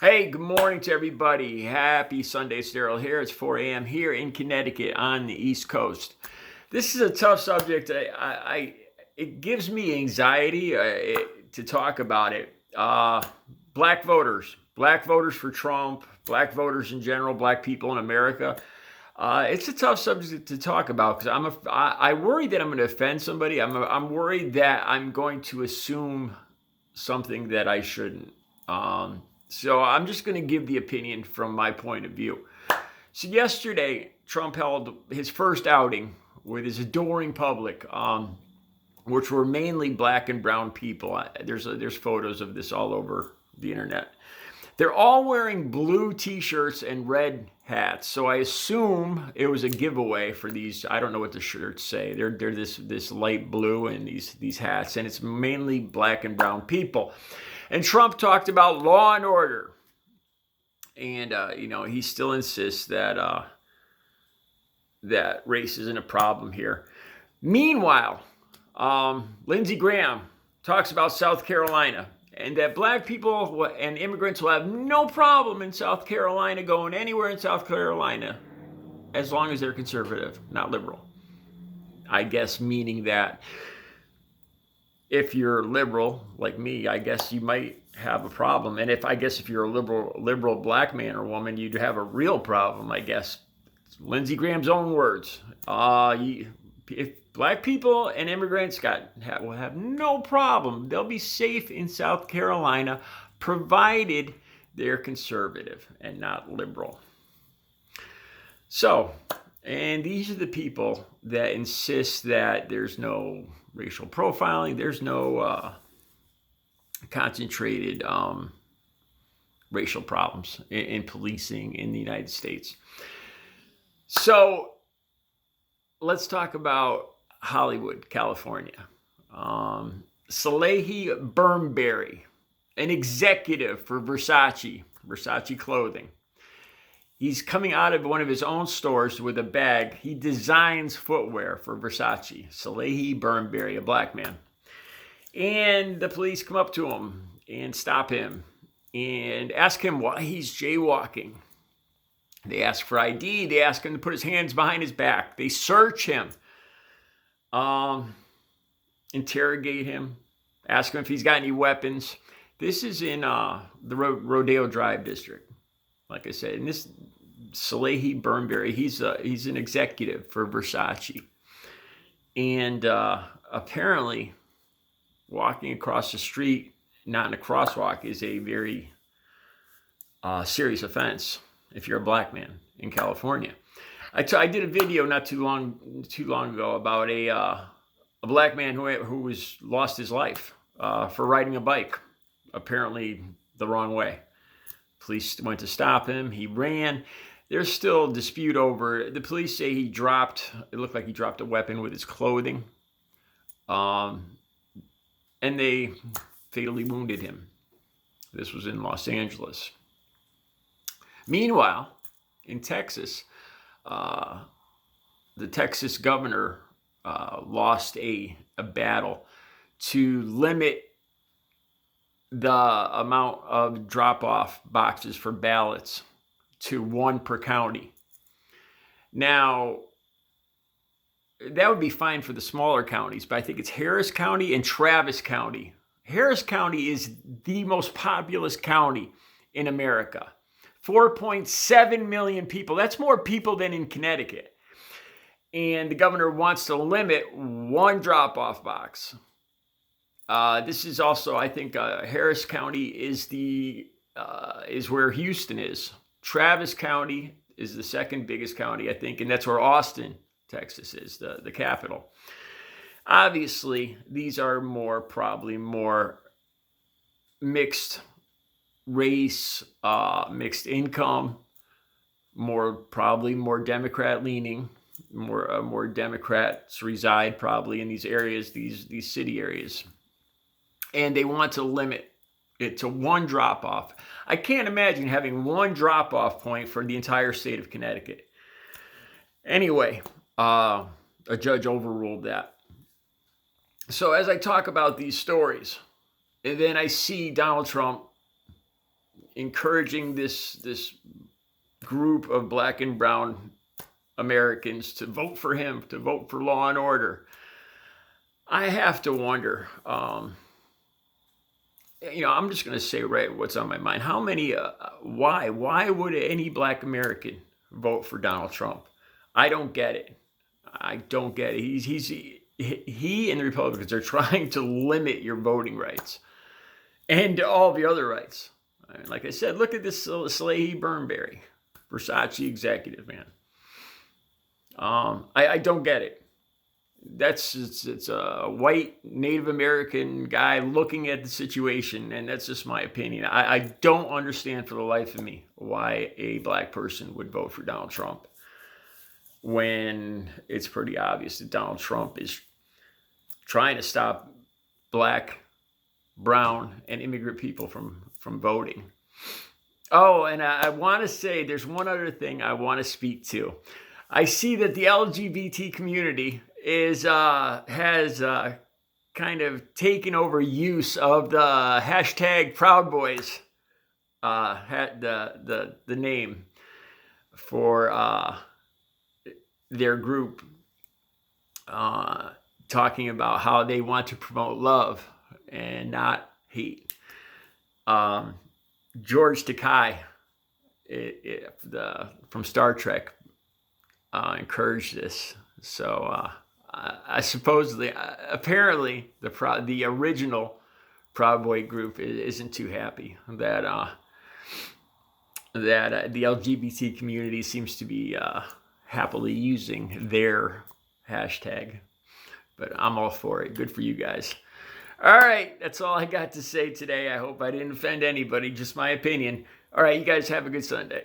Hey, good morning to everybody. Happy Sunday. It's Daryl here. It's 4 a.m. here in Connecticut on the East Coast. This is a tough subject. It gives me anxiety to talk about it. Black voters for Trump, black voters in general, black people in America. It's a tough subject to talk about because I worry that I'm going to offend somebody. I'm worried that I'm going to assume something that I shouldn't. So I'm just going to give the opinion from my point of view. So yesterday, Trump held his first outing with his adoring public, which were mainly black and brown people. There's photos of this all over the internet. They're all wearing blue T-shirts and red hats. So I assume it was a giveaway for these. I don't know what the shirts say. They're this light blue and these hats, and it's mainly black and brown people. And Trump talked about law and order, and he still insists that that race isn't a problem here. Meanwhile, Lindsey Graham talks about South Carolina and that black people and immigrants will have no problem in South Carolina going anywhere in South Carolina as long as they're conservative, not liberal. I guess meaning that if you're liberal like me, I guess you might have a problem. And if you're a liberal black man or woman, you'd have a real problem, I guess. It's Lindsey Graham's own words. If black people and immigrants will have no problem, they'll be safe in South Carolina, provided they're conservative and not liberal. So, and these are the people that insist that there's no racial profiling, there's no concentrated racial problems in policing in the United States. So let's talk about Hollywood, California. Salehi Burnberry, an executive for Versace clothing. He's coming out of one of his own stores with a bag. He designs footwear for Versace. Salehi Burnberry, a black man. And the police come up to him and stop him and ask him why he's jaywalking. They ask for ID. They ask him to put his hands behind his back. They search him, interrogate him, ask him if he's got any weapons. This is in the Rodeo Drive district, like I said. And this Salehi Burnberry, he's an executive for Versace. And apparently walking across the street, not in a crosswalk, is a very serious offense if you're a black man in California. I did a video not too long ago about a black man who was lost his life for riding a bike, apparently the wrong way. Police went to stop him. He ran. There's still a dispute over. The police say it looked like he dropped a weapon with his clothing. And they fatally wounded him. This was in Los Angeles. Meanwhile, in Texas, the Texas governor lost a battle to limit the amount of drop-off boxes for ballots to 1 per county. Now, that would be fine for the smaller counties, but I think it's Harris County and Travis County. Harris County is the most populous county in America. 4.7 million people. That's more people than in Connecticut. And the governor wants to limit 1 drop-off box. This is also, I think, Harris County is where Houston is. Travis County is the second biggest county, I think, and that's where Austin, Texas is, the capital. Obviously, these are probably more mixed race, mixed income, probably more Democrat leaning, more Democrats reside probably in these areas, these city areas. And they want to limit it to 1 drop-off. I can't imagine having 1 drop-off point for the entire state of Connecticut. Anyway, a judge overruled that. So as I talk about these stories, and then I see Donald Trump encouraging this group of black and brown Americans to vote for him, to vote for law and order. I have to wonder, I'm just going to say right what's on my mind. How many, why would any black American vote for Donald Trump? I don't get it. I don't get it. He and the Republicans are trying to limit your voting rights and all the other rights. I mean, like I said, look at this Salehi Burnberry, Versace executive, man. I don't get it. It's a white Native American guy looking at the situation, and that's just my opinion. I don't understand for the life of me why a black person would vote for Donald Trump when it's pretty obvious that Donald Trump is trying to stop black, brown, and immigrant people from voting. Oh, and I want to say there's one other thing I want to speak to. I see that the LGBT community has kind of taken over use of the hashtag Proud Boys, the name for their group, talking about how they want to promote love and not hate. George Takei from Star Trek encouraged this. So I supposedly, apparently, the original Proud Boy group isn't too happy that the LGBT community seems to be happily using their hashtag. But I'm all for it. Good for you guys. All right, that's all I got to say today. I hope I didn't offend anybody, just my opinion. All right, you guys have a good Sunday.